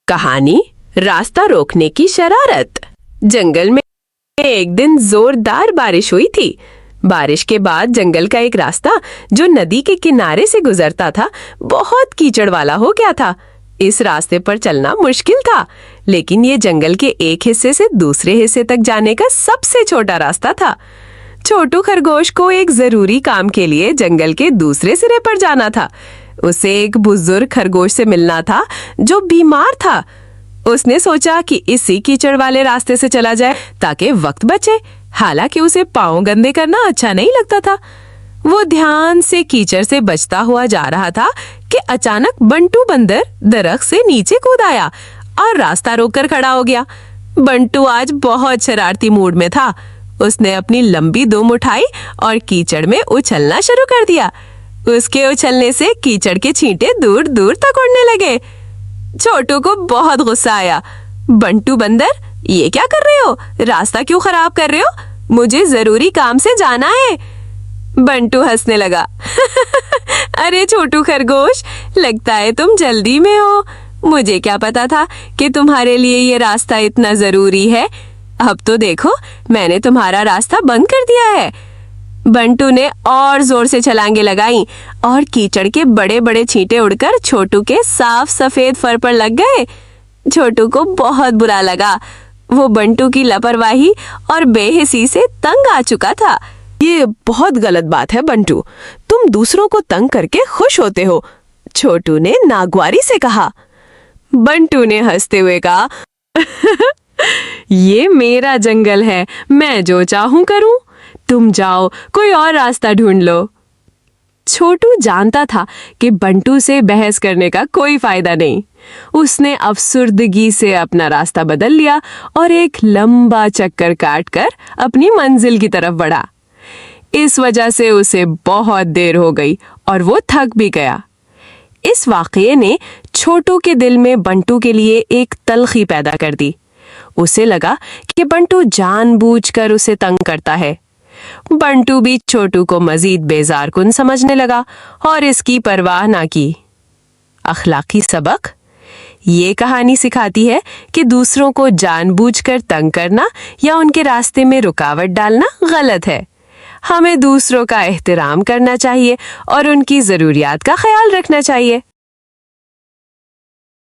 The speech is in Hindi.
कहानी रास्ता रोकने की शरारत। जंगल में एक दिन जोरदार बारिश हुई थी। बारिश के बाद जंगल का एक रास्ता जो नदी के किनारे से गुजरता था बहुत कीचड़ वाला हो गया था। इस रास्ते पर चलना मुश्किल था, लेकिन ये जंगल के एक हिस्से से दूसरे हिस्से तक जाने का सबसे छोटा रास्ता था। छोटू खरगोश को एक जरूरी काम के लिए जंगल के दूसरे सिरे पर जाना था। उसे एक बुजुर्ग खरगोश से मिलना था जो बीमार था। उसने सोचा कि इसी कीचड़ वाले रास्ते से चला जाए ताकि वक्त बचे। हालांकि उसे पांव गंदे करना अच्छा नहीं लगता था। वो ध्यान से कीचड़ से बचता हुआ जा रहा था कि अचानक बंटू बंदर दरख्त से नीचे कूद आया और रास्ता रोककर खड़ा हो गया। बंटू आज बहुत शरारती मूड में था। उसने अपनी लंबी दुम उठाई और कीचड़ में उछलना शुरू कर दिया। उसके उछलने से कीचड़ के छींटे दूर दूर तक उड़ने लगे। छोटू को बहुत गुस्सा आया। बंटू बंदर, ये क्या कर रहे हो? रास्ता क्यों खराब कर रहे हो? मुझे जरूरी काम से जाना है। बंटू हंसने लगा। अरे छोटू खरगोश, लगता है तुम जल्दी में हो। मुझे क्या पता था कि तुम्हारे लिए ये रास्ता इतना जरूरी है। अब तो देखो, मैंने तुम्हारा रास्ता बंद कर दिया है। बंटू ने और जोर से छलांगे लगाई और कीचड़ के बड़े बड़े छींटे उड़कर छोटू के साफ सफेद फर पर लग गए। छोटू को बहुत बुरा लगा। वो बंटू की लापरवाही और बेहिसी से तंग आ चुका था। ये बहुत गलत बात है बंटू, तुम दूसरों को तंग करके खुश होते हो, छोटू ने नागवारी से कहा। बंटू ने हंसते हुए कहा, ये मेरा जंगल है, मैं जो चाहूं करूं। तुम जाओ, कोई और रास्ता ढूंढ लो। छोटू जानता था कि बंटू से बहस करने का कोई फायदा नहीं। उसने अफसुर्दगी से अपना रास्ता बदल लिया और एक लंबा चक्कर काटकर अपनी मंजिल की तरफ बढ़ा। इस वजह से उसे बहुत देर हो गई और वो थक भी गया। इस वाकये ने छोटू के दिल में बंटू के लिए एक तलखी पैदा कर दी। उसे लगा कि बंटू जानबूझकर उसे तंग करता है। बंटू भी छोटू को मजीद बेजारकुन समझने लगा और इसकी परवाह ना की। अखलाकी सबक, ये कहानी सिखाती है कि दूसरों को जानबूझकर तंग करना या उनके रास्ते में रुकावट डालना गलत है। हमें दूसरों का एहतराम करना चाहिए और उनकी जरूरियात का ख्याल रखना चाहिए।